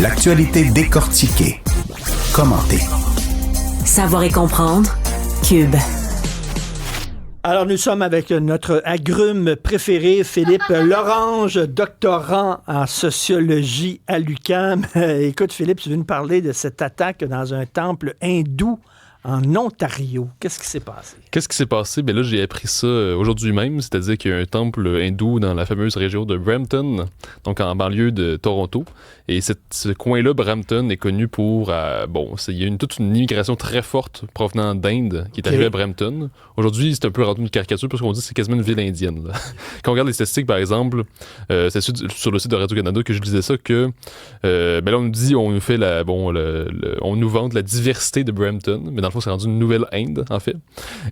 L'actualité décortiquée, commentée. Savoir et comprendre. Cube. Alors, nous sommes avec notre agrume préféré, Philippe Lorange, doctorant en sociologie à l'UQAM. Écoute, Philippe, tu veux nous parler de cette attaque dans un temple hindou en Ontario. Qu'est-ce qui s'est passé? Qu'est-ce qui s'est passé? Ben là, j'ai appris ça aujourd'hui même, c'est-à-dire qu'il y a un temple hindou dans la fameuse région de Brampton, donc en banlieue de Toronto. Et ce coin-là, Brampton, est connu pour... il y a toute une immigration très forte provenant d'Inde qui est arrivée à Brampton. Aujourd'hui, c'est un peu rendu une caricature parce qu'on dit que c'est quasiment une ville indienne. Là. Quand on regarde les statistiques, par exemple, c'est sur le site de Radio-Canada que je disais ça, que là, on nous dit, on nous fait on nous vante la diversité de Brampton, mais dans le fond, c'est rendu une nouvelle Inde, en fait.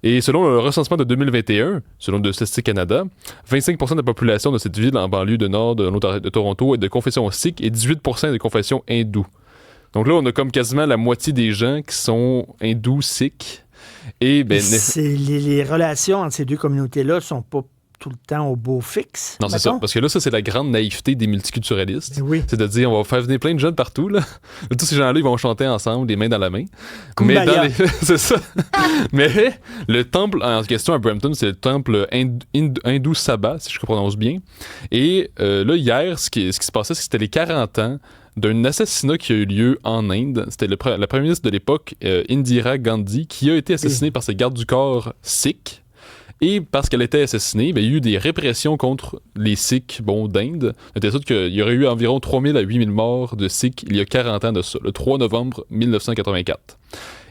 Et selon le recensement de 2021, selon de Statistique Canada, 25% de la population de cette ville en banlieue de nord de Toronto est de confession sikh et 18% est de confession hindoue. Donc là, on a comme quasiment la moitié des gens qui sont hindous, sikhs. Et les relations entre ces deux communautés-là sont pas tout le temps au beau fixe. Non, c'est ça. Parce que là, ça, c'est la grande naïveté des multiculturalistes. Oui. C'est de dire, on va faire venir plein de jeunes partout, là. Tous ces gens-là, ils vont chanter ensemble, les mains dans la main. Kumbaya. C'est ça. Mais le temple en question à Brampton, c'est le temple hindou Sabha, si je prononce bien. Et là, hier, ce qui se passait, c'est que c'était les 40 ans d'un assassinat qui a eu lieu en Inde. C'était la première ministre de l'époque, Indira Gandhi, qui a été assassinée par ses gardes du corps sikhs. Et parce qu'elle était assassinée, il y a eu des répressions contre les Sikhs d'Inde. De telle sorte qu'il y aurait eu environ 3000 à 8000 morts de Sikhs il y a 40 ans de ça, le 3 novembre 1984.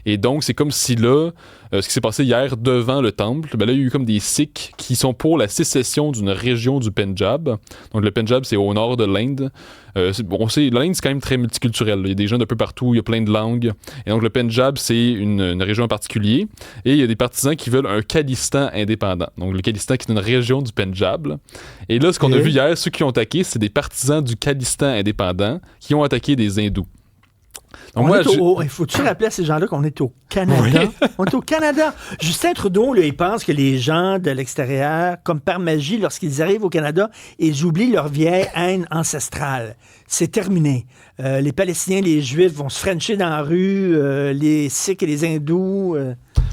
Et donc, c'est comme si là, ce qui s'est passé hier devant le temple, là, il y a eu comme des Sikhs qui sont pour la sécession d'une région du Pendjab. Donc, le Pendjab, c'est au nord de l'Inde. L'Inde, c'est quand même très multiculturel. Il y a des gens d'un peu partout, il y a plein de langues. Et donc, le Pendjab, c'est une région en particulier. Et il y a des partisans qui veulent un Khalistan indépendant. Donc, le Khalistan, qui est une région du Pendjab. Et là, ce qu'on a vu hier, ceux qui ont attaqué, c'est des partisans du Khalistan indépendant qui ont attaqué des hindous. Donc il faut-tu rappeler à ces gens-là qu'on est au Canada? Oui. On est au Canada. Justin Trudeau, là, il pense que les gens de l'extérieur, comme par magie, lorsqu'ils arrivent au Canada, ils oublient leur vieille haine ancestrale. C'est terminé. Les Palestiniens, les Juifs vont se frencher dans la rue, les Sikhs et les Hindous...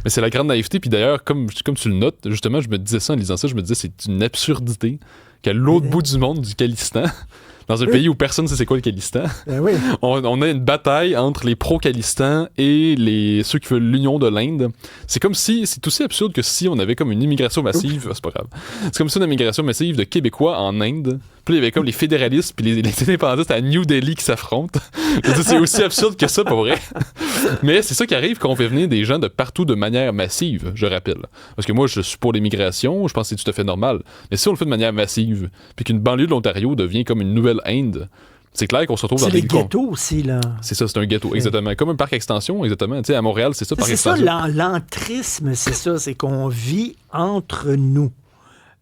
Mais c'est la grande naïveté. Puis d'ailleurs, comme tu le notes, justement, je me disais ça en lisant ça, je me disais c'est une absurdité qu'à l'autre bout du monde, du Khalistan... Dans un pays où personne ne sait c'est quoi le Khalistan, on a une bataille entre les pro-Khalistan et ceux qui veulent l'union de l'Inde. C'est comme si, c'est aussi absurde que si on avait comme une immigration massive, c'est pas grave. C'est comme si une immigration massive de Québécois en Inde. Puis il y avait comme les fédéralistes puis les indépendantistes à New Delhi qui s'affrontent. C'est aussi absurde que ça, pour vrai. Mais c'est ça qui arrive quand on fait venir des gens de partout de manière massive, je rappelle. Parce que moi, je suis pour l'immigration, je pense que c'est tout à fait normal. Mais si on le fait de manière massive, puis qu'une banlieue de l'Ontario devient comme une nouvelle Inde, c'est clair qu'on se retrouve dans des ghettos aussi, là. C'est ça, c'est un ghetto, exactement. Comme un parc extension, exactement. Tu sais, à Montréal, c'est ça, parc extension. C'est ça, l'entrisme, c'est ça. C'est qu'on vit entre nous.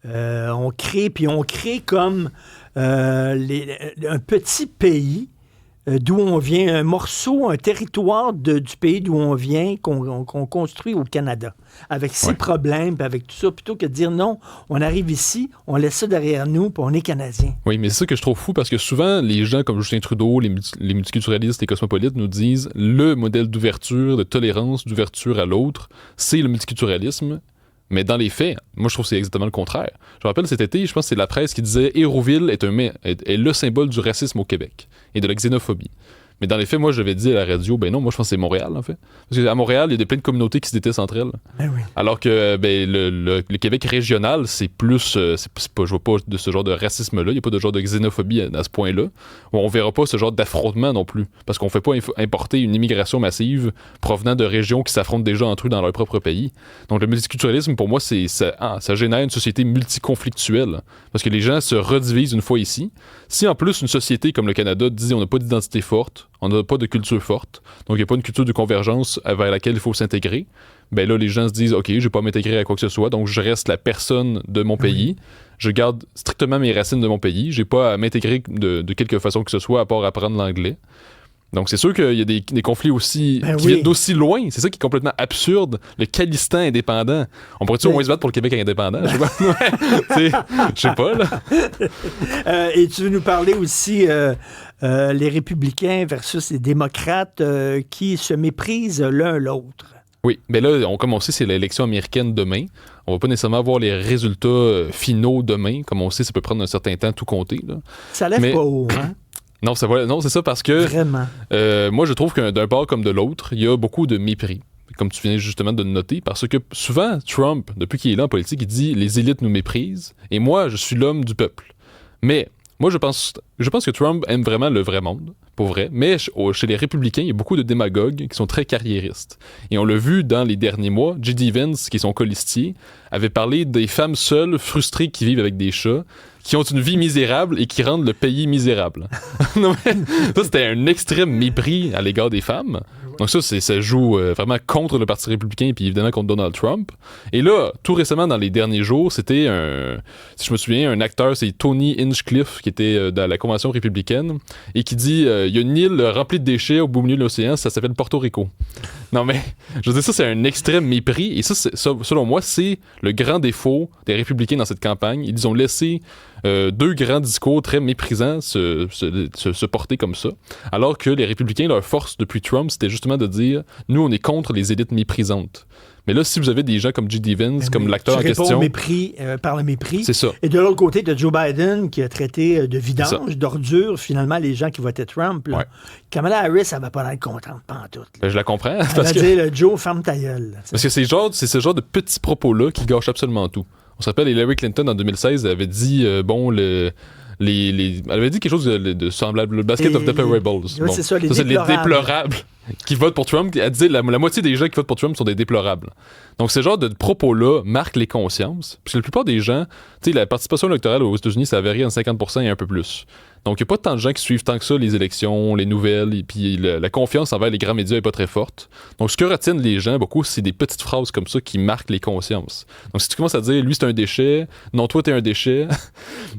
On crée comme un petit pays d'où on vient, un morceau, un territoire du pays d'où on vient, qu'on construit au Canada, avec ses problèmes, avec tout ça, plutôt que de dire non, on arrive ici, on laisse ça derrière nous, puis on est Canadiens. Oui, mais c'est ça que je trouve fou, parce que souvent, les gens comme Justin Trudeau, les multiculturalistes, les cosmopolites nous disent le modèle d'ouverture, de tolérance, d'ouverture à l'autre, c'est le multiculturalisme. Mais dans les faits, moi, je trouve que c'est exactement le contraire. Je me rappelle cet été, je pense que c'est la presse qui disait « Hérouville est le symbole du racisme au Québec et de la xénophobie ». Mais dans les faits, moi, je l'avais dit à la radio, ben non, moi, je pense que c'est Montréal, en fait. Parce qu'à Montréal, il y a plein de communautés qui se détestent entre elles. Ben oui. Alors que le Québec régional, c'est plus... je vois pas de ce genre de racisme-là. Il n'y a pas de genre de xénophobie à ce point-là. On verra pas ce genre d'affrontement non plus. Parce qu'on fait pas importer une immigration massive provenant de régions qui s'affrontent déjà entre eux dans leur propre pays. Donc, le multiculturalisme, pour moi, ça génère une société multiconflictuelle. Parce que les gens se redivisent une fois ici. Si, en plus, une société comme le Canada dit on n'a pas d'identité forte, on n'a pas de culture forte, donc il n'y a pas une culture de convergence vers laquelle il faut s'intégrer, ben là, les gens se disent « OK, je ne vais pas m'intégrer à quoi que ce soit, donc je reste la personne de mon pays, je garde strictement mes racines de mon pays, je n'ai pas à m'intégrer de quelque façon que ce soit, à part apprendre l'anglais. » Donc, c'est sûr qu'il y a des conflits aussi qui oui. viennent d'aussi loin. C'est ça qui est complètement absurde. Le Khalistan indépendant. On pourrait-tu au moins se battre pour le Québec indépendant? Je sais pas. Je sais pas, là. Et tu veux nous parler aussi les républicains versus les démocrates qui se méprisent l'un l'autre. Oui, mais là, comme on sait, c'est l'élection américaine demain. On va pas nécessairement voir les résultats finaux demain. Comme on sait, ça peut prendre un certain temps tout compter. Là. Ça lève pas haut, hein? Non, c'est ça parce que Vraiment. moi, je trouve que d'un bord comme de l'autre, il y a beaucoup de mépris. Comme tu viens justement de le noter, parce que souvent, Trump, depuis qu'il est là en politique, il dit « les élites nous méprisent et moi, je suis l'homme du peuple ». Mais moi, je pense que Trump aime vraiment le vrai monde, pour vrai. Mais chez les républicains, il y a beaucoup de démagogues qui sont très carriéristes. Et on l'a vu dans les derniers mois, J.D. Vance, qui est son colistier, avait parlé des femmes seules, frustrées, qui vivent avec des chats, qui ont une vie misérable et qui rendent le pays misérable. Non, mais, ça, c'était un extrême mépris à l'égard des femmes. Donc ça joue vraiment contre le Parti républicain et puis évidemment contre Donald Trump. Et là, tout récemment, dans les derniers jours, c'était si je me souviens, un acteur, c'est Tony Hinchcliffe, qui était dans la Convention républicaine, et qui dit il y a une île remplie de déchets au beau milieu de l'océan, ça s'appelle Porto Rico. Non mais, je veux dire, ça c'est un extrême mépris, et ça, selon moi, c'est le grand défaut des républicains dans cette campagne. Ils ont laissé deux grands discours très méprisants se porter comme ça, alors que les républicains, leur force depuis Trump, c'était justement de dire « Nous, on est contre les élites méprisantes ». Mais là, si vous avez des gens comme J.D. Vance, comme l'acteur en question... Au mépris, par le mépris. C'est ça. Et de l'autre côté, tu as Joe Biden qui a traité de vidange, d'ordure, finalement, les gens qui votaient Trump. Là. Ouais. Kamala Harris, elle va pas être contente, pantoute. Ben, je la comprends. Elle va dire « Joe, ferme ta gueule ». Parce que c'est ce genre de petits propos-là qui gâchent absolument tout. On se rappelle, Hillary Clinton, en 2016, elle avait dit, elle avait dit quelque chose de semblable, le basket of deplorables. Oui, c'est ça, les déplorables qui votent pour Trump. Elle disait la moitié des gens qui votent pour Trump sont des déplorables. Donc, ce genre de propos-là marquent les consciences. Parce que la plupart des gens, tu sais, la participation électorale aux États-Unis, ça varie entre 50% et un peu plus. Donc, il n'y a pas tant de gens qui suivent tant que ça les élections, les nouvelles, et puis la confiance envers les grands médias n'est pas très forte. Donc, ce que retiennent les gens beaucoup, c'est des petites phrases comme ça qui marquent les consciences. Donc, si tu commences à dire, lui, c'est un déchet, non, toi, t'es un déchet,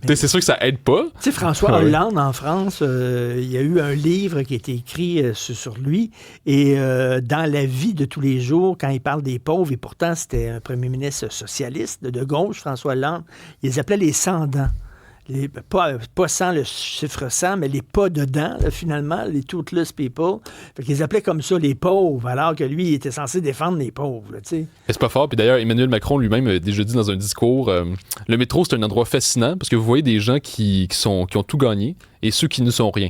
c'est sûr que ça aide pas. Tu sais, François Hollande, en France, il y a eu un livre qui a été écrit sur lui, et dans la vie de tous les jours, quand il parle des pauvres, et pourtant, c'était un premier ministre socialiste de gauche, François Hollande, il les appelait les sans-dents. Pas sans le chiffre 100, mais les pas dedans, là, finalement, les toothless people. Fait qu'ils appelaient comme ça les pauvres, alors que lui, il était censé défendre les pauvres. Là, c'est pas fort. Puis d'ailleurs, Emmanuel Macron lui-même a déjà dit dans un discours le métro, c'est un endroit fascinant parce que vous voyez des gens qui ont tout gagné et ceux qui ne sont rien.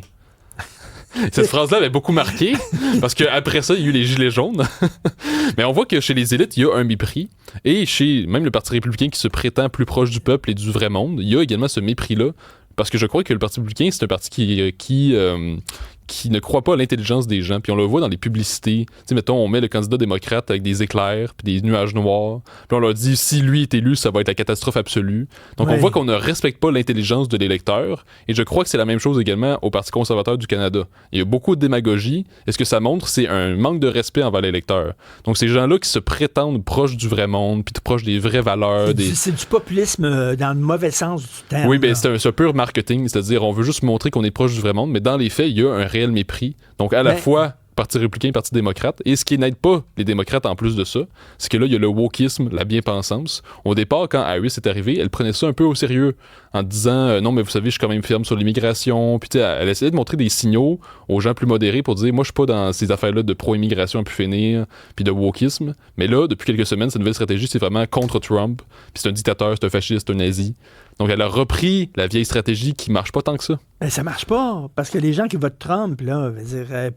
Cette phrase-là avait beaucoup marqué parce qu'après ça, il y a eu les gilets jaunes. Mais on voit que chez les élites, il y a un mépris. Et chez même le Parti républicain qui se prétend plus proche du peuple et du vrai monde, il y a également ce mépris-là. Parce que je crois que le Parti républicain, c'est un parti qui ne croit pas à l'intelligence des gens. Puis on le voit dans les publicités. Tu sais, mettons, on met le candidat démocrate avec des éclairs puis des nuages noirs. Puis on leur dit, si lui est élu, ça va être la catastrophe absolue. Donc on voit qu'on ne respecte pas l'intelligence de l'électeur. Et je crois que c'est la même chose également au Parti conservateur du Canada. Il y a beaucoup de démagogie. Et ce que ça montre, c'est un manque de respect envers l'électeur. Donc ces gens-là qui se prétendent proches du vrai monde, puis proches des vraies valeurs. C'est du populisme dans le mauvais sens du terme. Oui, ben c'est un pur marketing. C'est-à-dire, on veut juste montrer qu'on est proche du vrai monde, mais dans les faits, il y a un réel mépris. Donc, à la fois Parti républicain, Parti démocrate. Et ce qui n'aide pas les démocrates en plus de ça, c'est que là, il y a le wokisme, la bien-pensance. Au départ, quand Harris est arrivée, elle prenait ça un peu au sérieux en disant non, mais vous savez, je suis quand même ferme sur l'immigration. Puis, elle essayait de montrer des signaux aux gens plus modérés pour dire moi, je suis pas dans ces affaires-là de pro-immigration à pu finir, puis de wokisme. Mais là, depuis quelques semaines, sa nouvelle stratégie, c'est vraiment contre Trump. Puis, c'est un dictateur, c'est un fasciste, c'est un nazi. Donc, elle a repris la vieille stratégie qui marche pas tant que ça. Ben, ça marche pas, parce que les gens qui votent Trump, là,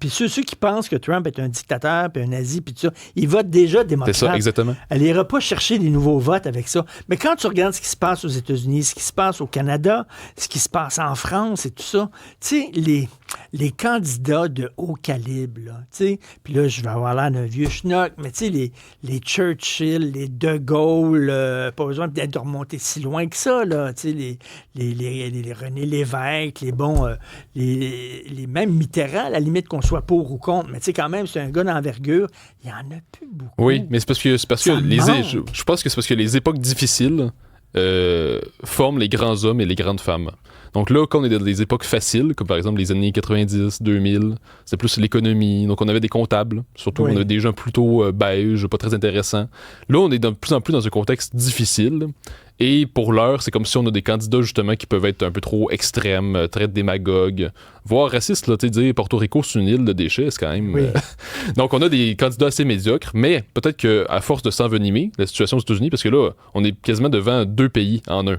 puis ceux qui pensent que Trump est un dictateur, puis un nazi, puis tout ça, ils votent déjà démocrate. C'est ça, exactement. Elle n'ira pas chercher des nouveaux votes avec ça. Mais quand tu regardes ce qui se passe aux États-Unis, ce qui se passe au Canada, ce qui se passe en France et tout ça, tu sais, les candidats de haut calibre, là, tu sais, puis là, je vais avoir l'air d'un vieux schnock, mais tu sais, les Churchill, les De Gaulle, pas besoin peut-être de remonter si loin que ça, là, tu sais, les René Lévesque, les mêmes Mitterrand, à la limite qu'on soit pour ou contre, mais tu sais, quand même, c'est un gars d'envergure, il y en a plus beaucoup. Oui, mais c'est parce que je pense que c'est parce que les époques difficiles forment les grands hommes et les grandes femmes. Donc là, quand on est dans des époques faciles, comme par exemple les années 90, 2000, c'était plus l'économie. Donc on avait des comptables, surtout on avait des gens plutôt beige, pas très intéressants. Là, on est de plus en plus dans un contexte difficile. Et pour l'heure, c'est comme si on a des candidats justement qui peuvent être un peu trop extrêmes, très démagogues, voire racistes. Là, dire Porto Rico, c'est une île de déchets, c'est quand même... Oui. Donc on a des candidats assez médiocres, mais peut-être qu'à force de s'envenimer, la situation aux États-Unis, parce que là, on est quasiment devant 2 pays en un.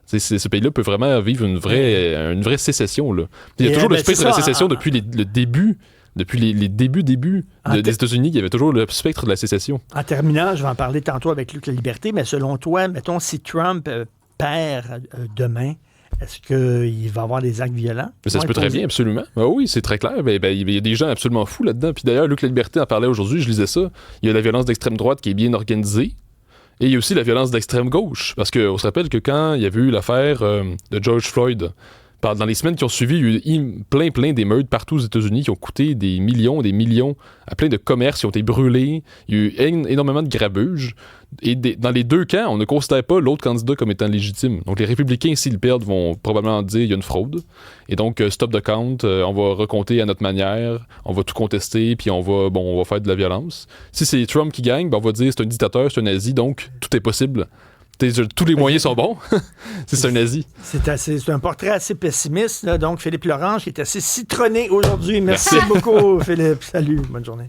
Ce pays-là peut vraiment vivre une vraie sécession. Là. Il y a toujours le spectre de la sécession depuis le début. Depuis les débuts des États-Unis, il y avait toujours le spectre de la sécession. En terminant, je vais en parler tantôt avec Luc La Liberté, mais selon toi, mettons, si Trump perd demain, est-ce qu'il va avoir des actes violents? Mais ça se peut très bien, absolument. Ah oui, c'est très clair. Il y a des gens absolument fous là-dedans. Puis d'ailleurs, Luc La Liberté en parlait aujourd'hui, je lisais ça. Il y a la violence d'extrême droite qui est bien organisée. Et il y a aussi la violence d'extrême gauche. Parce qu'on se rappelle que quand il y avait eu l'affaire de George Floyd, dans les semaines qui ont suivi, il y a eu plein d'émeutes partout aux États-Unis qui ont coûté des millions à plein de commerces qui ont été brûlés. Il y a eu énormément de grabuge. Et dans les deux camps, on ne considère pas l'autre candidat comme étant légitime. Donc les républicains, s'ils perdent, vont probablement dire qu'il y a une fraude. Et donc, stop the count, on va recompter à notre manière, on va tout contester, puis on va faire de la violence. Si c'est Trump qui gagne, on va dire c'est un dictateur, c'est un nazi, donc tout est possible. Tous les moyens sont bons. C'est un nazi. C'est un portrait assez pessimiste. Là. Donc, Philippe Lorange qui est assez citronné aujourd'hui. Merci beaucoup, Philippe. Salut. Bonne journée.